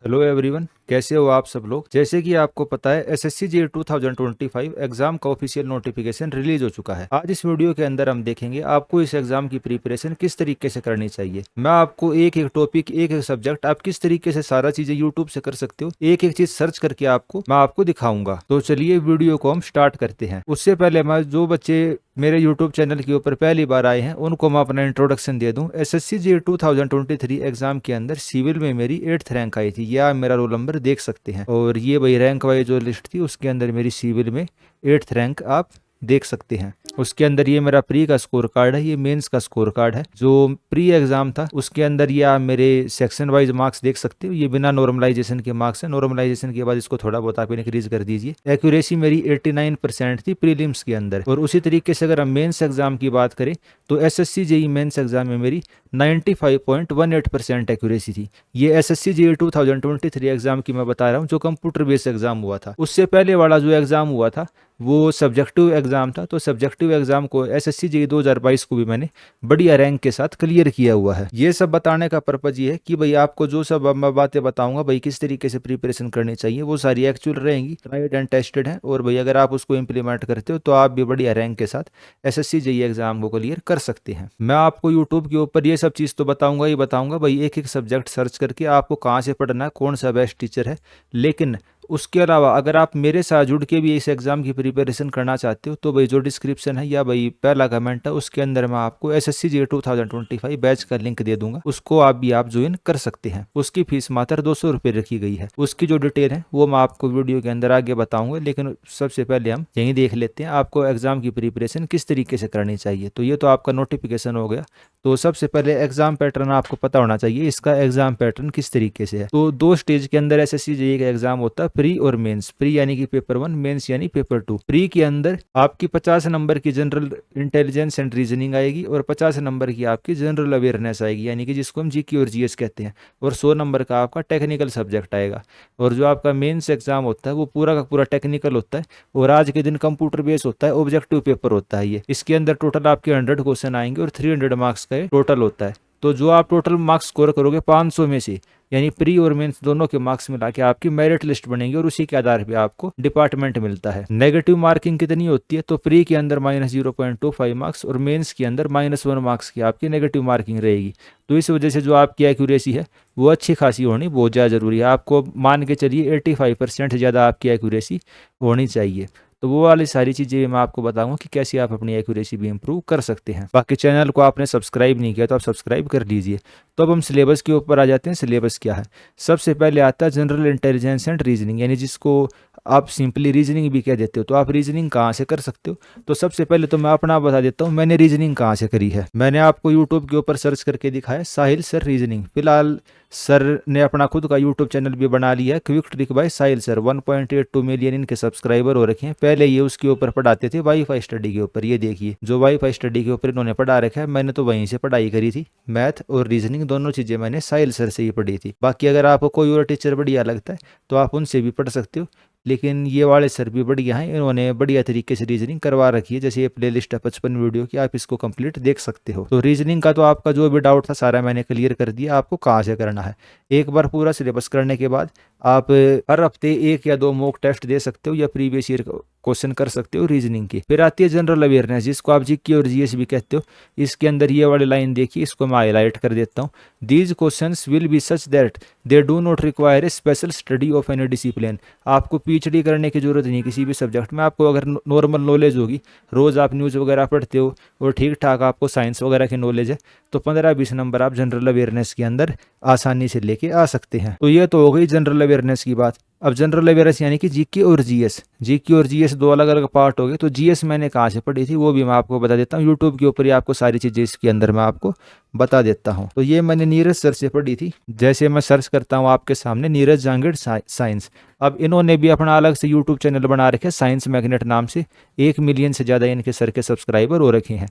Hello everyone, कैसे हो आप सब लोग। जैसे कि आपको पता है एसएससी जे 2025 एग्जाम का ऑफिशियल नोटिफिकेशन रिलीज हो चुका है। आज इस वीडियो के अंदर हम देखेंगे आपको इस एग्जाम की प्रिपरेशन किस तरीके से करनी चाहिए। मैं आपको एक एक टॉपिक, एक एक सब्जेक्ट आप किस तरीके से सारा चीजें यूट्यूब से कर सकते हो, एक एक चीज सर्च करके मैं आपको दिखाऊंगा। तो चलिए वीडियो को हम स्टार्ट करते हैं। उससे पहले मैं जो बच्चे मेरे YouTube चैनल के ऊपर पहली बार आए हैं उनको मैं अपना इंट्रोडक्शन दे दूं। एसएससी जे 2023 एग्जाम के अंदर सिविल में मेरी 8th रैंक आई थी। ये आप मेरा रोल नंबर देख सकते हैं और ये वही रैंक वाइज जो लिस्ट थी उसके अंदर मेरी सिविल में 8th रैंक आप देख सकते हैं। उसके अंदर ये मेरा प्री का स्कोर कार्ड है, ये मेंस का स्कोर कार्ड है। जो प्री एग्जाम था उसके अंदर ये आप मेरे सेक्शन वाइज मार्क्स देख सकते हो। ये बिना नॉर्मलाइजेशन के मार्क्स है। नॉर्मलाइजेशन के बाद इसको थोड़ा बहुत आप इंक्रीज कर दीजिए। एक्यूरेसी मेरी 89% थी प्रीलिम्स के अंदर। और उसी तरीके से अगर हम मेंस एग्जाम की बात करें तो एसएससी जेई मेंस एग्जाम में मेरी 95.18% एक्यूरेसी थी। ये एसएससी जेई 2023 एग्जाम की मैं बता रहा हूँ जो कंप्यूटर बेस्ड एग्जाम हुआ था। उससे पहले वाला जो एग्जाम हुआ था वो सब्जेक्टिव एग्जाम था। तो सब्जेक्टिव एग्जाम को एसएससी जेई 2022 को भी मैंने बढ़िया रैंक के साथ क्लियर किया हुआ है। ये सब बताने का पर्पज ये है कि भाई आपको जो सब मैं बातें बताऊंगा भाई किस तरीके से प्रिपरेशन करनी चाहिए वो सारी एक्चुअल रहेंगी, ट्राइड एंड टेस्टेड है। और भाई अगर आप उसको इम्प्लीमेंट करते हो तो आप भी बढ़िया रैंक के साथ एसएससी जेई एग्जाम को क्लियर कर सकते हैं। मैं आपको यूट्यूब के ऊपर ये सब चीज़ तो बताऊंगा ही बताऊंगा भाई, एक एक सब्जेक्ट सर्च करके आपको कहाँ से पढ़ना है, कौन सा बेस्ट टीचर है। लेकिन उसके अलावा अगर आप मेरे साथ जुड़ के भी इस एग्जाम की प्रिपरेशन करना चाहते हो तो भाई जो डिस्क्रिप्शन है या भाई पहला कमेंट है उसके अंदर मैं आपको एसएससी जे 2025 बैच का लिंक दे दूंगा। उसको आप ज्वाइन कर सकते हैं। उसकी फीस मात्र 200 रुपये रखी गई है। उसकी जो डिटेल है वो मैं आपको वीडियो के अंदर आगे बताऊंगा। लेकिन सबसे पहले हम यहीं देख लेते हैं आपको एग्जाम की प्रिपरेशन किस तरीके से करनी चाहिए। तो ये तो आपका नोटिफिकेशन हो गया। तो सबसे पहले एग्जाम पैटर्न आपको पता होना चाहिए, इसका एग्जाम पैटर्न किस तरीके से है। तो दो स्टेज के अंदर एसएससी जेईई का एग्जाम होता है, प्री और मेंस। प्री यानी कि पेपर 1, मेंस यानी पेपर 2। प्री के अंदर आपकी 50 नंबर की जनरल इंटेलिजेंस एंड रीजनिंग आएगी और 50 नंबर की आपकी जनरल अवेयरनेस आएगी यानी कि जिसको हम जीके और जीएस कहते हैं। और 100 नंबर का आपका टेक्निकल सब्जेक्ट आएगा। और जो आपका मेंस एग्जाम होता है वो पूरा का पूरा टेक्निकल होता है और आज के दिन कंप्यूटर बेस होता है, ऑब्जेक्टिव पेपर होता है ये। इसके अंदर टोटल आपके 100 क्वेश्चन आएंगे और 300 मार्क्स का टोटल होता है। तो जो आप टोटल मार्क्स स्कोर करोगे 500 में से, यानी प्री और मेंस दोनों के मार्क्स मिला के आपकी मेरिट लिस्ट बनेगी और उसी के आधार पे आपको डिपार्टमेंट मिलता है। नेगेटिव मार्किंग कितनी होती है तो प्री के अंदर -0.25 मार्क्स और मेंस के अंदर -1 मार्क्स की आपकी नेगेटिव मार्किंग रहेगी। तो इस वजह से जो आपकी एक्यूरेसी है वो अच्छी खासी होनी बहुत ज़्यादा ज़रूरी है। आपको मान के चलिए 85% ज़्यादा आपकी एक्यूरेसी होनी चाहिए। तो वो वाली सारी चीज़ें मैं आपको बताऊंगा कि कैसे आप अपनी एक्यूरेसी भी इंप्रूव कर सकते हैं। बाकी चैनल को आपने सब्सक्राइब नहीं किया तो आप सब्सक्राइब कर लीजिए। तो अब हम सिलेबस के ऊपर आ जाते हैं। सिलेबस क्या है, सबसे पहले आता है जनरल इंटेलिजेंस एंड रीजनिंग, यानी जिसको आप सिंपली रीजनिंग भी कह देते हो। तो आप रीजनिंग कहाँ से कर सकते हो, तो सबसे पहले तो मैं अपना बता देता हूँ मैंने रीजनिंग कहाँ से करी है। मैंने आपको यूट्यूब के ऊपर सर्च करके दिखाया साहिल सर रीजनिंग। फिलहाल सर ने अपना खुद का यूट्यूब चैनल भी बना लिया है, क्विक ट्रिक बाय साहिल सर। 1.82 मिलियन इनके सब्सक्राइबर हो रखे हैं। पहले ये उसके ऊपर पढ़ाते थे वाईफाई स्टडी के ऊपर। ये देखिए जो वाईफाई स्टडी के ऊपर इन्होंने पढ़ा रखा है, मैंने तो वहीं से पढ़ाई करी थी। मैथ और रीजनिंग दोनों चीज़ें मैंने साहिल सर से ही पढ़ी थी। बाकी अगर आपको कोई और टीचर बढ़िया लगता है तो आप उनसे भी पढ़ सकते हो। लेकिन ये वाले सर भी बढ़िया हैं, इन्होंने बढ़िया तरीके से रीजनिंग करवा रखी है। जैसे ये प्लेलिस्ट है 55 वीडियो की, आप इसको कंप्लीट देख सकते हो। तो रीजनिंग का तो आपका जो भी डाउट था सारा मैंने क्लियर कर दिया आपको कहाँ से करना है। एक बार पूरा सिलेबस करने के बाद आप हर हफ्ते 1 या 2 मॉक टेस्ट दे सकते हो या प्रीवियस ईयर क्वेश्चन कर सकते हो रीजनिंग की। फिर आती है जनरल अवेयरनेस जिसको आप जीके और जीएस भी कहते हो। इसके अंदर ये वाली लाइन देखिए, इसको मैं हाईलाइट कर देता हूँ। These questions will be such that they do not require a special study of any discipline. आपको पीएचडी करने की जरूरत नहीं किसी भी सब्जेक्ट में। आपको अगर नॉर्मल नॉलेज होगी, रोज आप न्यूज़ वगैरह पढ़ते हो और ठीक ठाक आपको साइंस वगैरह की नॉलेज है, तो 15-20 नंबर आप जनरल अवेयरनेस के अंदर आसानी से लेके आ सकते हैं। तो ये तो हो गई जनरल अवेयरनेस की बात। अब जनरल अवेयरनेस यानी कि जीके और जीएस। जीके और जीएस दो अलग अलग पार्ट हो गए। तो जीएस मैंने कहाँ से पढ़ी थी वो भी मैं आपको बता देता हूँ। यूट्यूब के ऊपर ही आपको सारी चीज़ें इसके अंदर मैं आपको बता देता हूँ। तो ये मैंने नीरज सर से पढ़ी थी। जैसे मैं सर्च करता हूँ आपके सामने नीरज जांगड़ साइंस। अब इन्होंने भी अपना अलग से यूट्यूब चैनल बना रखे साइंस मैग्नेट नाम से। 1 मिलियन से ज़्यादा इनके सर के सब्सक्राइबर हो रखे हैं।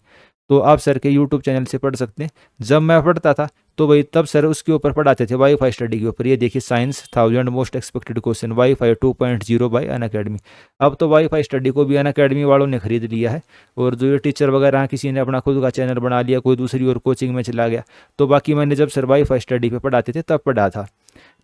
तो आप सर के यूट्यूब चैनल से पढ़ सकते हैं। जब मैं पढ़ता था तो भाई तब सर उसके ऊपर पढ़ाते थे वाईफाई स्टडी के ऊपर। ये देखिए science 1000 most expected question wifi 2.0 bye Unacademy. अब तो वाईफाई स्टडी को भी अनअकैडमी वालों ने खरीद लिया है। और जो ये टीचर वगैरह किसी ने अपना खुद का चैनल बना लिया, कोई दूसरी और कोचिंग में चला गया। तो बाकी मैंने जब सर वाईफाई स्टडी पे पढ़ाते थे तब पढ़ा था।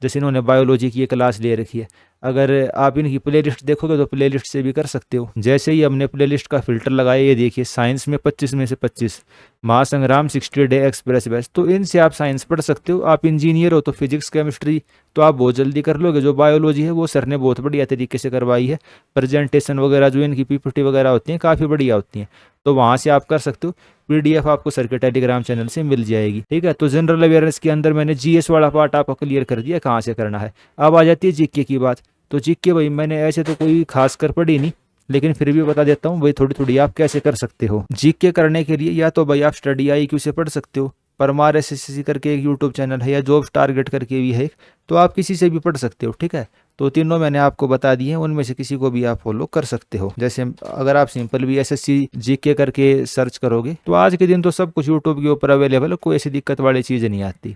जैसे इन्होंने बायोलॉजी की ये क्लास ले रखी है, अगर आप इनकी प्लेलिस्ट देखोगे तो प्लेलिस्ट से भी कर सकते हो। जैसे ही हमने प्लेलिस्ट का फिल्टर लगाया, ये देखिए साइंस में 25 में से 25, महासंग्राम 60 डे एक्सप्रेस बैच, तो इनसे आप साइंस पढ़ सकते हो। आप इंजीनियर हो तो फिजिक्स केमिस्ट्री तो आप बहुत जल्दी कर लोगे। जो बायोलॉजी है वो सर ने बहुत बढ़िया तरीके से करवाई है, प्रेजेंटेशन वगैरह जो इनकी पीपीटी वगैरह होती हैं काफ़ी बढ़िया होती हैं, तो वहाँ से आप कर सकते हो। पीडीएफ आपको सर के टेलीग्राम चैनल से मिल जाएगी, ठीक है। तो जनरल अवेयरनेस के अंदर मैंने जीएस वाला पार्ट आपको क्लियर कर दिया कहाँ से करना है। अब आ जाती है जीके की बात। तो जीके भाई मैंने ऐसे तो कोई खास कर पढ़ी नहीं, लेकिन फिर भी बता देता हूँ भाई थोड़ी थोड़ी आप कैसे कर सकते हो। जीके करने के लिए या तो भाई आप स्टडी IQ से पढ़ सकते हो, परमार SSC करके एक यूट्यूब चैनल है, या जॉब टारगेट करके भी है एक, तो आप किसी से भी पढ़ सकते हो, ठीक है। तो तीनों मैंने आपको बता दिए हैं, उनमें से किसी को भी आप फॉलो कर सकते हो। जैसे अगर आप सिंपल भी SSC जीके करके सर्च करोगे तो आज के दिन तो सब कुछ यूट्यूब के ऊपर अवेलेबल है, कोई ऐसी दिक्कत वाली चीज़ नहीं आती।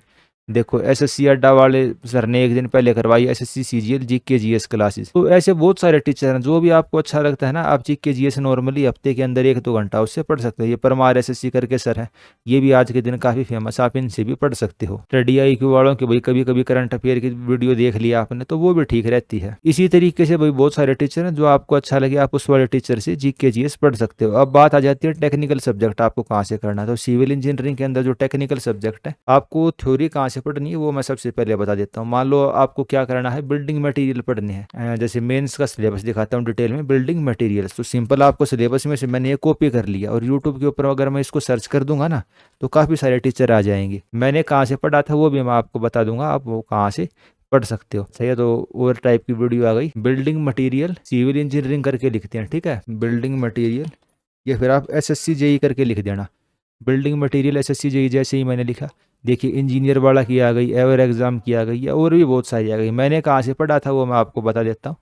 देखो SSC अड्डा वाले सर ने एक दिन पहले करवाई SSC CGL GK GS classes. तो ऐसे बहुत सारे टीचर हैं, जो भी आपको अच्छा लगता है ना, आप GK GS नॉर्मली हफ्ते के अंदर 1-2 घंटा उससे पढ़ सकते हो। ये परमार SSC करके सर है, ये भी आज के दिन काफ़ी फेमस, आप इनसे भी पढ़ सकते हो। स्टडी IQ वालों के भाई कभी कभी करंट अफेयर की वीडियो देख लिया आपने तो वो भी ठीक रहती है। इसी तरीके से भाई बहुत सारे टीचर हैं, जो आपको अच्छा लगे आप उस वाले टीचर से GK GS पढ़ सकते हो। अब बात आ जाती है टेक्निकल सब्जेक्ट आपको कहाँ से करना है। तो सिविल इंजीनियरिंग के अंदर जो टेक्निकल सब्जेक्ट है, आपको थ्योरी कहाँ से पढ़नी है वो मैं सबसे पहले बता देता हूँ। मान लो आपको क्या करना है, बिल्डिंग मटेरियल पढ़ने हैं। जैसे मेंस का सिलेबस दिखाता हूँ डिटेल में, बिल्डिंग मटेरियल्स। तो सिंपल आपको सिलेबस में से मैंने ये कॉपी कर लिया, और यूट्यूब के ऊपर अगर मैं इसको सर्च कर दूंगा ना तो काफ़ी सारे टीचर आ जाएंगे। मैंने कहाँ से पढ़ा था वो भी मैं आपको बता दूंगा, आप वो कहाँ से पढ़ सकते हो। सही है, तो और टाइप की वीडियो आ गई। बिल्डिंग मटेरियल सिविल इंजीनियरिंग करके लिखते हैं, ठीक है, बिल्डिंग मटेरियल, या फिर आप SSC JE करके लिख देना, बिल्डिंग मटेरियल SSC JE। जैसे ही मैंने लिखा, देखिए इंजीनियर वाला की आ गई, एवर एग्जाम की आ गई, या और भी बहुत सारी आ गई। मैंने कहाँ से पढ़ा था वो मैं आपको बता देता हूँ।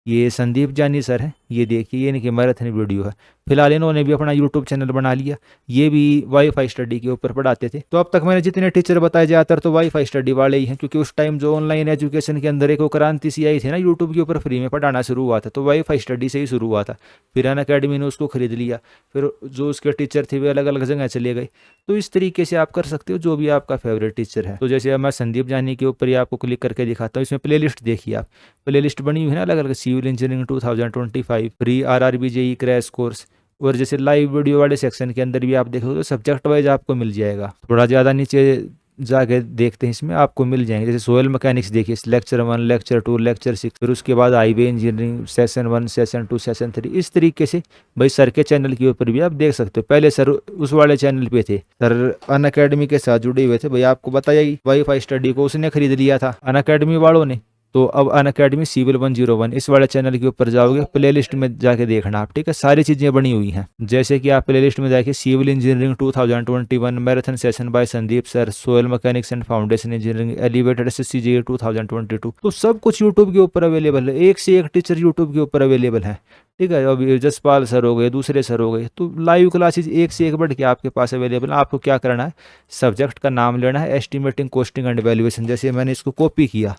ये संदीप जानी सर है, ये देखिए ये इनकी मैराथन वीडियो है। फिलहाल इन्होंने भी अपना यूट्यूब चैनल बना लिया, ये भी वाईफाई स्टडी के ऊपर पढ़ाते थे। तो अब तक मैंने जितने टीचर बताए ज़्यादातर तो वाईफाई स्टडी वाले ही हैं, क्योंकि उस टाइम जो ऑनलाइन एजुकेशन के अंदर एक वो क्रांति सी आई थी ना, यूट्यूब के ऊपर फ्री में पढ़ाना शुरू हुआ था, तो वाईफाई स्टडी से ही शुरू हुआ था। फिर अनअकैडमी ने उसको खरीद लिया, फिर जो उसके टीचर थे वे अलग अलग जगह चले गए। तो इस तरीके से आप कर सकते हो जो भी आपका फेवरेट टीचर है। तो जैसे मैं संदीप जानी के ऊपर ही आपको क्लिक करके दिखाता हूँ, इसमें प्लेलिस्ट देखिए आप, प्लेलिस्ट बनी हुई है ना अलग अलग, civil engineering 2025, pre RRB JE crash course, और जैसे लाइव वीडियो वाले सेक्शन के अंदर भी आप देखोगे तो सब्जेक्ट वाइज आपको मिल जाएगा। थोड़ा ज़्यादा नीचे जाके देखते हैं, इसमें आपको मिल जाएंगे। जैसे सोयल मैकेनिक्स देखिए, लेक्चर 1, लेक्चर 2, लेक्चर 6, फिर उसके बाद highway engineering session 1, session 2, session 3। इस तरीके से भाई सर के चैनल के ऊपर भी आप देख सकते हो। पहले सर उस वाले चैनल पे थे, सर अनअकैडमी के साथ जुड़े हुए थे। भाई आपको बताया ही, वाईफाई स्टडी को उसने खरीद लिया था अनअकैडमी वालों ने। तो अब अनअकैडमी सिविल 101 इस वाले चैनल के ऊपर जाओगे, प्लेलिस्ट में जाके देखना आप, ठीक है, सारी चीज़ें बनी हुई हैं। जैसे कि आप प्लेलिस्ट में जाके civil engineering 2021 marathon session by Sandeep sir, soil mechanics and foundation engineering, elevated SSC JE 2022, तो सब कुछ यूट्यूब के ऊपर अवेलेबल है। एक से एक टीचर यूट्यूब के ऊपर अवेलेबल है, ठीक है। अभी जसपाल सर हो गए, दूसरे सर हो गए, तो लाइव क्लासेस एक से एक बढ़ के आपके पास अवेलेबल है। आपको क्या करना है, सब्जेक्ट का नाम लेना है, एस्टिमेटिंग, कॉस्टिंग एंड वैल्यूएशन। जैसे मैंने इसको कॉपी किया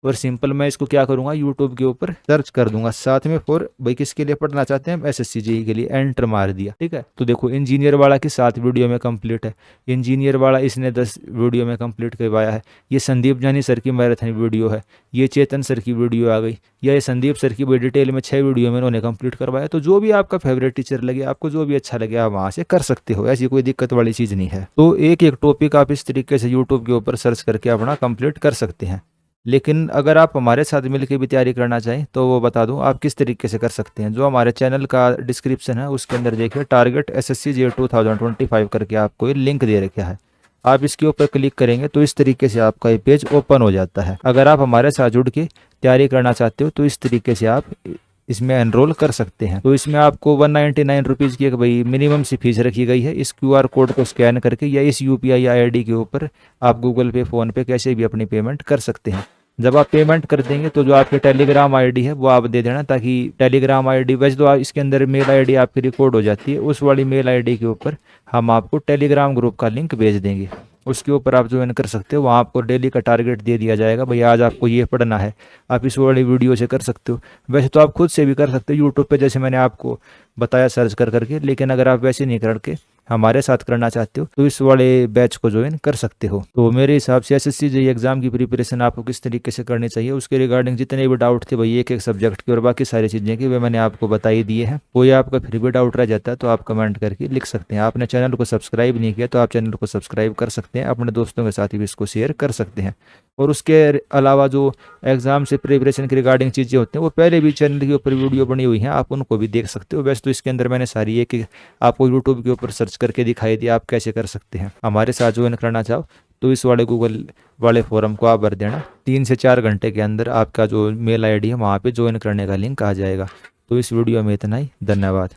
और सिंपल मैं इसको क्या करूंगा, यूट्यूब के ऊपर सर्च कर दूंगा, साथ में फॉर भाई किसके लिए पढ़ना चाहते हैं हम, SSC JE के लिए, एंटर मार दिया, ठीक है। तो देखो इंजीनियर वाला की 7 वीडियो में कंप्लीट है, इंजीनियर वाला इसने 10 वीडियो में कंप्लीट करवाया है। ये संदीप जानी सर की मैराथन वीडियो है, ये चेतन सर की वीडियो आ गई, या ये संदीप सर की बड़ी डिटेल में 6 वीडियो में उन्होंने कंप्लीट करवाया। तो जो भी आपका फेवरेट टीचर लगे, आपको जो भी अच्छा लगे, आप वहाँ से कर सकते हो, ऐसी कोई दिक्कत वाली चीज़ नहीं है। तो एक एक टॉपिक आप इस तरीके से यूट्यूब के ऊपर सर्च करके अपना कंप्लीट कर सकते हैं। लेकिन अगर आप हमारे साथ मिलकर भी तैयारी करना चाहें तो वो बता दूं आप किस तरीके से कर सकते हैं। जो हमारे चैनल का डिस्क्रिप्शन है उसके अंदर देखिए, टारगेट SSC JE 2025 करके आपको ये लिंक दे रखा है। आप इसके ऊपर क्लिक करेंगे तो इस तरीके से आपका ये पेज ओपन हो जाता है। अगर आप हमारे साथ जुड़ के तैयारी करना चाहते हो तो इस तरीके से आप इसमें एनरोल कर सकते हैं। तो इसमें आपको 199 रुपीज़ की एक भाई मिनिमम सी फीस रखी गई है। इस QR कोड को स्कैन करके या इस UPI ID के ऊपर आप गूगल पे, फ़ोन पे कैसे भी अपनी पेमेंट कर सकते हैं। जब आप पेमेंट कर देंगे तो जो आपके टेलीग्राम ID है वो आप दे देना, ताकि टेलीग्राम ID वैसे तो इसके अंदर मेल ID आपकी रिकॉर्ड हो जाती है, उस वाली मेल ID के ऊपर हम आपको टेलीग्राम ग्रुप का लिंक भेज देंगे, उसके ऊपर आप ज्वाइन कर सकते हो। वहाँ आपको डेली का टारगेट दे दिया जाएगा, भाई आज आपको ये पढ़ना है, आप इस वाली वीडियो से कर सकते हो। वैसे तो आप खुद से भी कर सकते हो यूट्यूब पे, जैसे मैंने आपको बताया सर्च कर करके, लेकिन अगर आप वैसे नहीं करके हमारे साथ करना चाहते हो तो इस वाले बैच को ज्वाइन कर सकते हो। तो मेरे हिसाब से एसएससी जेईई एग्जाम की प्रिपरेशन आपको किस तरीके से करनी चाहिए, उसके रिगार्डिंग जितने भी डाउट थे भाई एक एक सब्जेक्ट के और बाकी सारी चीज़ें की वे मैंने आपको बता ही दिए हैं। कोई आपका फिर भी डाउट रह जाता है तो आप कमेंट करके लिख सकते हैं। आपने चैनल को सब्सक्राइब नहीं किया तो आप चैनल को सब्सक्राइब कर सकते हैं, अपने दोस्तों के साथ भी इसको शेयर कर सकते हैं। और उसके अलावा जो एग्जाम से प्रिपरेशन के रिगार्डिंग चीज़ें होती हैं वो पहले भी चैनल के ऊपर वीडियो बनी हुई हैं, आप उनको भी देख सकते हो। वैसे तो इसके अंदर मैंने सारी एक आपको यूट्यूब के ऊपर सर्च करके दिखाई दिया आप कैसे कर सकते हैं। हमारे साथ ज्वाइन करना चाहो तो इस वाले गूगल वाले फॉर्म को आप भर देना, 3 से 4 घंटे के अंदर आपका जो मेल आईडी है वहाँ पे ज्वाइन करने का लिंक आ जाएगा। तो इस वीडियो में इतना ही, धन्यवाद।